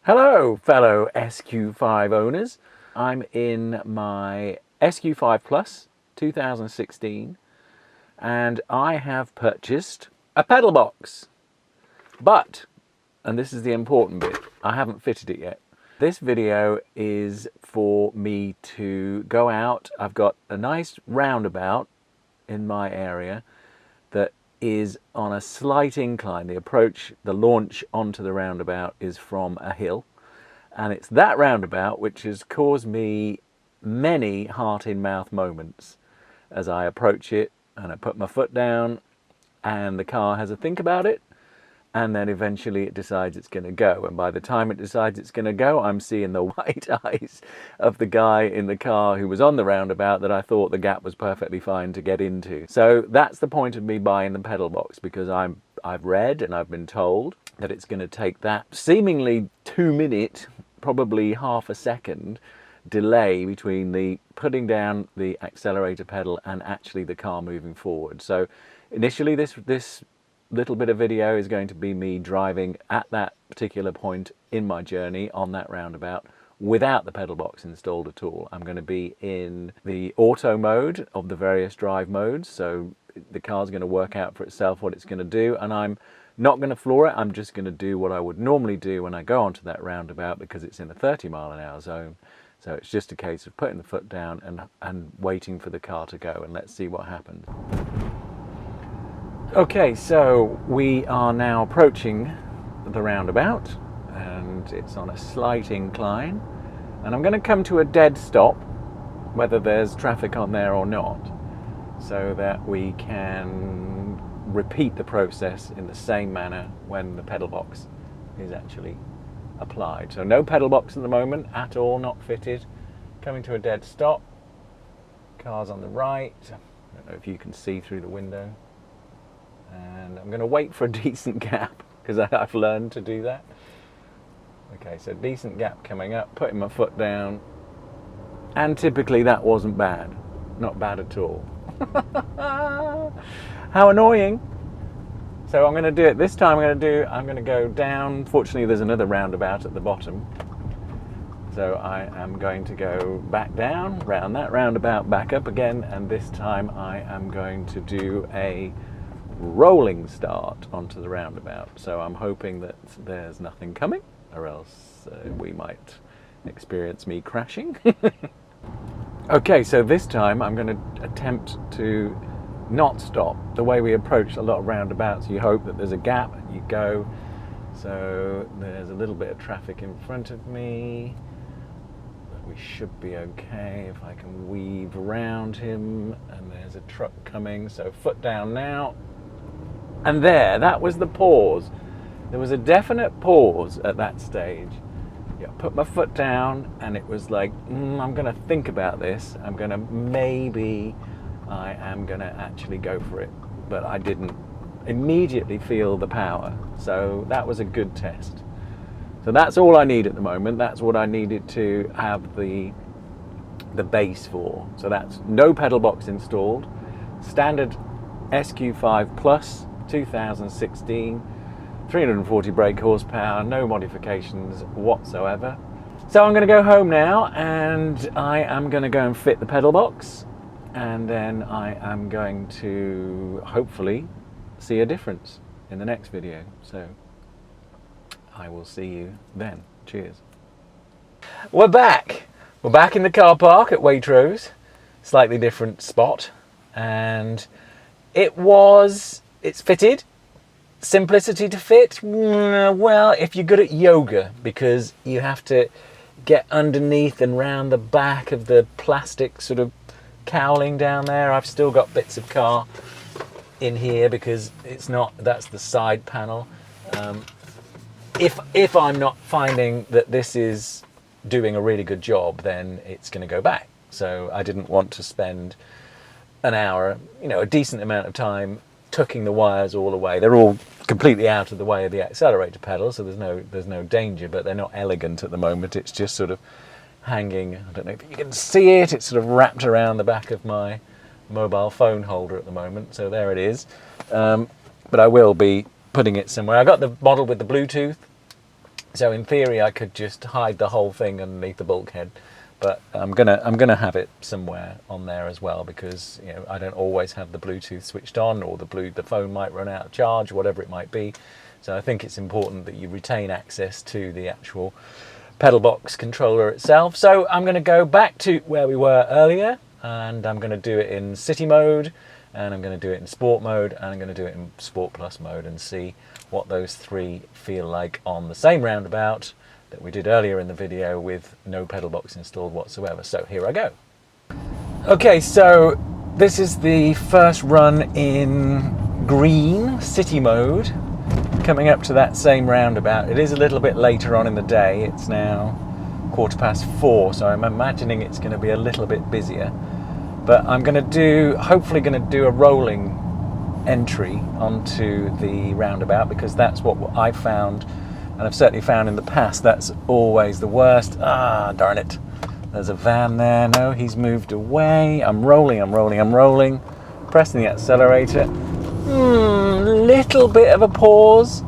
Hello, fellow SQ5 owners. I'm in my SQ5 Plus 2016 and I have purchased a pedal box. But, and this is the important bit, I haven't fitted it yet. This video is for me to go out. I've got a nice roundabout in my area that is on a slight incline. The approach, the launch onto the roundabout is from a hill. And it's that roundabout which has caused me many heart-in-mouth moments as I approach it and I put my foot down and the car has a think about it and then eventually it decides it's going to go. And by the time it decides it's going to go, I'm seeing the white eyes of the guy in the car who was on the roundabout that I thought the gap was perfectly fine to get into. So that's the point of me buying the pedal box, because I've read and I've been told that it's going to take that seemingly 2-minute, probably half a second delay between the putting down the accelerator pedal and actually the car moving forward. So initially this little bit of video is going to be me driving at that particular point in my journey on that roundabout without the pedal box installed at all. I'm going to be in the auto mode of the various drive modes, so the car's going to work out for itself what it's going to do, and I'm not going to floor it. I'm just going to do what I would normally do when I go onto that roundabout because it's in a 30-mile-an-hour zone. So it's just a case of putting the foot down and waiting for the car to go, and let's see what happens. Okay, so we are now approaching the roundabout and it's on a slight incline, and I'm going to come to a dead stop whether there's traffic on there or not, so that we can repeat the process in the same manner when the pedal box is actually applied. So no pedal box at the moment at all, not fitted. Coming to a dead stop. Car's on the right. I don't know if you can see through the window. And I'm going to wait for a decent gap because I've learned to do that. Okay, so decent gap coming up, putting my foot down. And typically that wasn't bad. Not bad at all. How annoying. So I'm going to do it this time. I'm going to go down. Fortunately there's another roundabout at the bottom, so I am going to go back down, round that roundabout, back up again, and this time I am going to do a rolling start onto the roundabout. So I'm hoping that there's nothing coming, or else we might experience me crashing. Okay, so this time I'm going to attempt to not stop. The way we approach a lot of roundabouts, you hope that there's a gap and you go. So there's a little bit of traffic in front of me, but we should be okay if I can weave around him. And there's a truck coming, so foot down now. And that was the pause. There was a definite pause at that stage. Yeah, put my foot down and it was like, I'm going to think about this. I am going to actually go for it. But I didn't immediately feel the power. So that was a good test. So that's all I need at the moment. That's what I needed to have the base for. So that's no pedal box installed. Standard SQ5 Plus 2016. 340 brake horsepower, no modifications whatsoever. So I'm going to go home now and I am going to go and fit the pedal box, and then I am going to hopefully see a difference in the next video. So I will see you then. Cheers. We're back. We're back in the car park at Waitrose, slightly different spot, and it's fitted. Simplicity to fit? Well, if you're good at yoga, because you have to get underneath and round the back of the plastic sort of cowling down there. I've still got bits of car in here because that's the side panel. If I'm not finding that this is doing a really good job, then it's going to go back. So I didn't want to spend an hour, a decent amount of time tucking the wires all away. They're all completely out of the way of the accelerator pedal, so there's no danger, but they're not elegant at the moment. It's just sort of hanging. I don't know if you can see it. It's sort of wrapped around the back of my mobile phone holder at the moment. So there it is. But I will be putting it somewhere. I got the model with the Bluetooth So in theory, I could just hide the whole thing underneath the bulkhead, but I'm gonna have it somewhere on there as well, because I don't always have the Bluetooth switched on, or the phone might run out of charge, whatever it might be. So I think it's important that you retain access to the actual PedalBox controller itself. So I'm going to go back to where we were earlier, and I'm going to do it in city mode, and I'm going to do it in sport mode, and I'm going to do it in Sport Plus mode, and see what those three feel like on the same roundabout that we did earlier in the video with no PedalBox installed whatsoever. So here I go. Okay, so this is the first run in green city mode, coming up to that same roundabout. It is a little bit later on in the day. It's now 4:15, so I'm imagining it's going to be a little bit busier. But I'm hopefully going to do a rolling entry onto the roundabout, because that's what I found, and I've certainly found in the past, that's always the worst. Ah, darn it. There's a van there. No, he's moved away. I'm rolling. Pressing the accelerator. Little bit of a pause.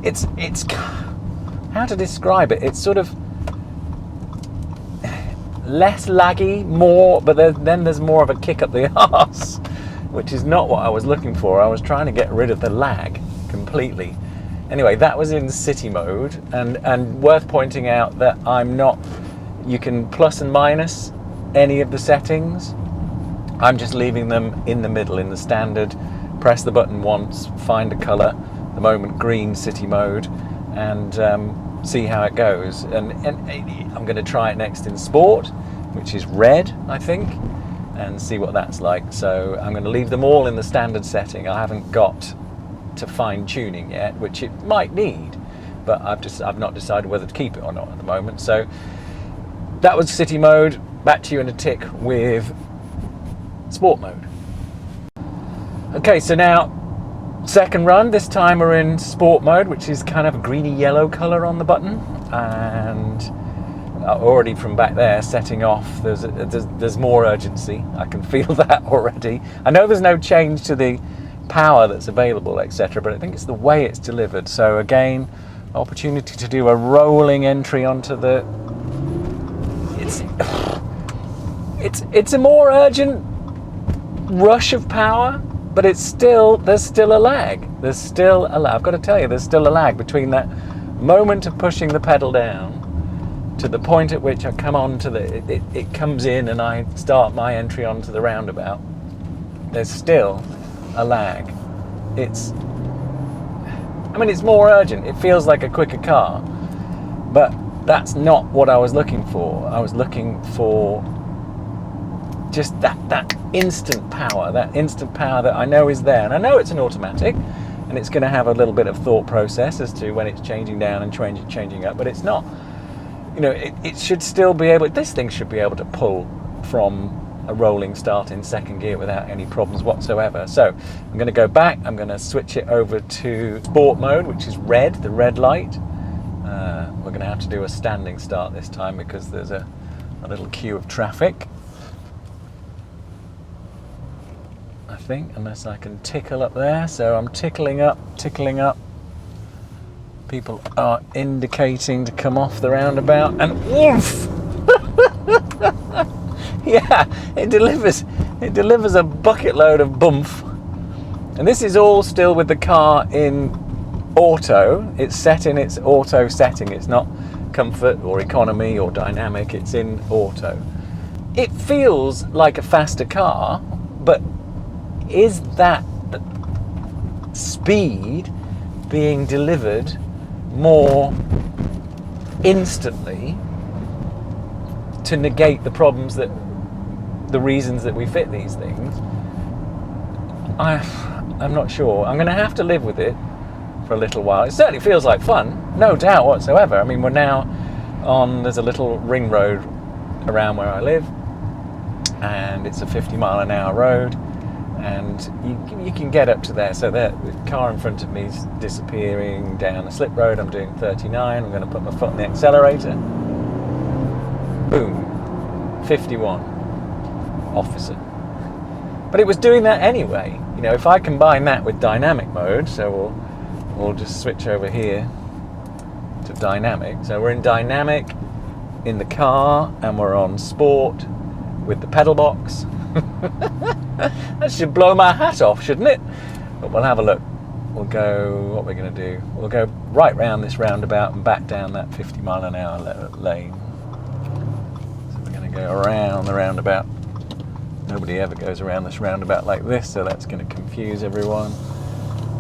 It's how to describe it? It's sort of less laggy, more, but then there's more of a kick up the arse, which is not what I was looking for. I was trying to get rid of the lag completely. Anyway, that was in city mode, and worth pointing out that you can plus and minus any of the settings. I'm just leaving them in the middle, in the standard. Press the button once, find a colour, the moment green city mode, and see how it goes. And I'm going to try it next in sport, which is red, I think, and see what that's like. So I'm going to leave them all in the standard setting. I haven't got to fine tuning yet, which it might need, but I've not decided whether to keep it or not at the moment. So that was city mode. Back to you in a tick with sport mode. Okay, so now second run. This time we're in sport mode, which is kind of a greeny yellow colour on the button, and already from back there setting off, there's more urgency. I can feel that already. I know there's no change to the power that's available, etc., but I think it's the way it's delivered. So again, opportunity to do a rolling entry onto the. It's a more urgent rush of power, but there's still a lag. I've got to tell you, there's still a lag between that moment of pushing the pedal down to the point at which I come on to it comes in and I start my entry onto the roundabout. There's still a lag. It's more urgent. It feels like a quicker car, but that's not what I was looking for. I was looking for just that instant power that I know is there. And I know it's an automatic, and it's going to have a little bit of thought process as to when it's changing down and changing up, but it's not, it should still be able, this thing should be able to pull from a rolling start in second gear without any problems whatsoever. So I'm going to go back, I'm going to switch it over to sport mode, which is red, the red light. We're going to have to do a standing start this time because there's a little queue of traffic, I think, unless I can tickle up there. So I'm tickling up. People are indicating to come off the roundabout, and oof! Yeah, it delivers a bucket load of boomph. And this is all still with the car in auto. It's set in its auto setting. It's not comfort or economy or dynamic. It's in auto. It feels like a faster car, but is that speed being delivered more instantly to negate the problems the reasons that we fit these things? I'm not sure. I'm going to have to live with it for a little while. It certainly feels like fun, no doubt whatsoever. I mean, we're now there's a little ring road around where I live, and it's a 50-mile-an-hour road, and you can get up to there. So the car in front of me is disappearing down a slip road. I'm doing 39. I'm going to put my foot on the accelerator. Boom, 51, officer. But it was doing that anyway. If I combine that with dynamic mode, so we'll just switch over here to dynamic. So we're in dynamic in the car, and we're on sport with the PedalBox. That should blow my hat off, shouldn't it? But we'll have a look. We'll go, what we're going to do, we'll go right round this roundabout and back down that 50 mile an hour lane. So we're going to go around the roundabout. Nobody ever goes around this roundabout like this, so that's going to confuse everyone.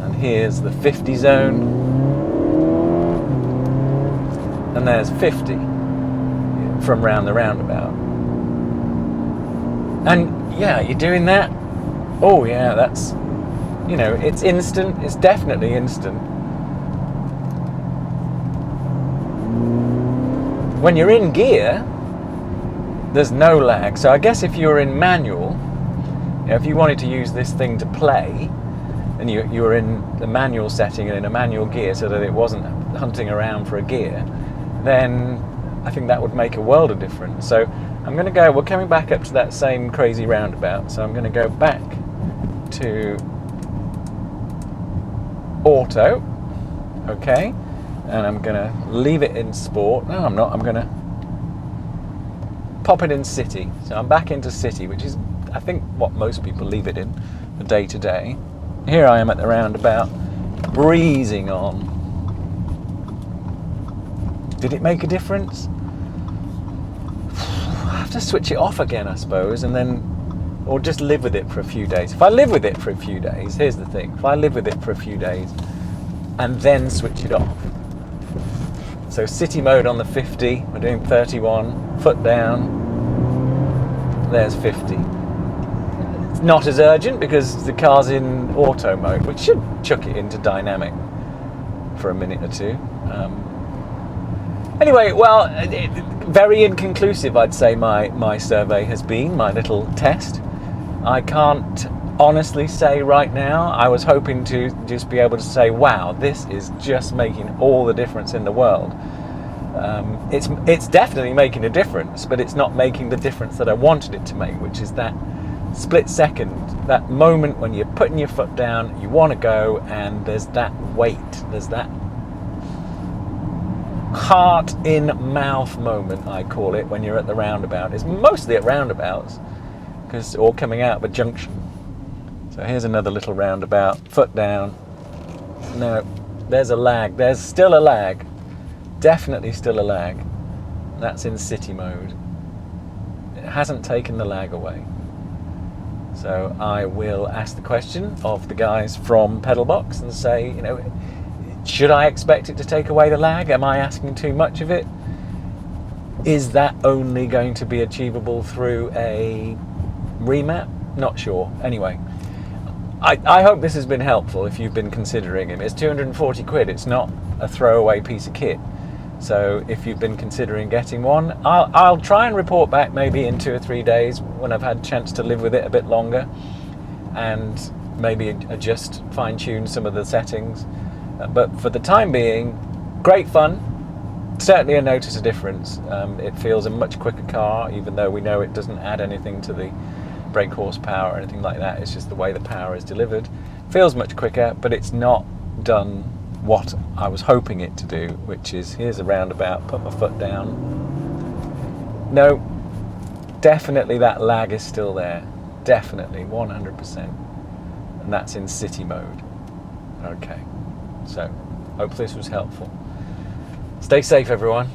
And here's the 50 zone. And there's 50 from round the roundabout. And yeah, you're doing that. Oh yeah, that's, you know, it's instant. It's definitely instant. When you're in gear, there's no lag. So I guess if you're in manual, you know, if you wanted to use this thing to play, and you were in the manual setting and in a manual gear so that it wasn't hunting around for a gear, then I think that would make a world of difference. So I'm going to go, we're coming back up to that same crazy roundabout, so I'm going to go back to auto, okay, and I'm going to leave it in sport. No, I'm not. I'm going to pop it in city. So I'm back into city, which is, I think, what most people leave it in the day to day. Here I am at the roundabout, breezing on. Did it make a difference? I have to switch it off again, I suppose, and then, or just live with it for a few days. If I live with it for a few days, here's the thing, if I live with it for a few days and then switch it off. So city mode on the 50, we're doing 31, foot down, there's 50. It's not as urgent because the car's in auto mode, which should chuck it into dynamic for a minute or two. Anyway, well, very inconclusive, I'd say my survey has been, my little test. I can't honestly say right now. I was hoping to just be able to say, wow, this is just making all the difference in the world. It's definitely making a difference, but it's not making the difference that I wanted it to make, which is that split second, that moment when you're putting your foot down, you want to go, and there's that weight, there's that heart in mouth moment, I call it, when you're at the roundabout. It's mostly at roundabouts, because all coming out of a junction. So here's another little roundabout, foot down. No, there's a lag, there's still a lag, definitely still a lag. That's in city mode. It hasn't taken the lag away. So I will ask the question of the guys from PedalBox and say, you know, should I expect it to take away the lag? Am I asking too much of it? Is that only going to be achievable through a remap? Not sure. Anyway, I hope this has been helpful if you've been considering it. It's 240 quid. It's not a throwaway piece of kit. So if you've been considering getting one, I'll try and report back maybe in 2 or 3 days when I've had a chance to live with it a bit longer, and maybe adjust, fine-tune some of the settings. But for the time being, great fun. Certainly I notice a difference. It feels a much quicker car, even though we know it doesn't add anything to the brake horsepower or anything like that. It's just the way the power is delivered. Feels much quicker, but it's not done what I was hoping it to do, which is, here's a roundabout, put my foot down. No, definitely that lag is still there. Definitely, 100%. And that's in city mode. Okay. So, hope this was helpful. Stay safe, everyone.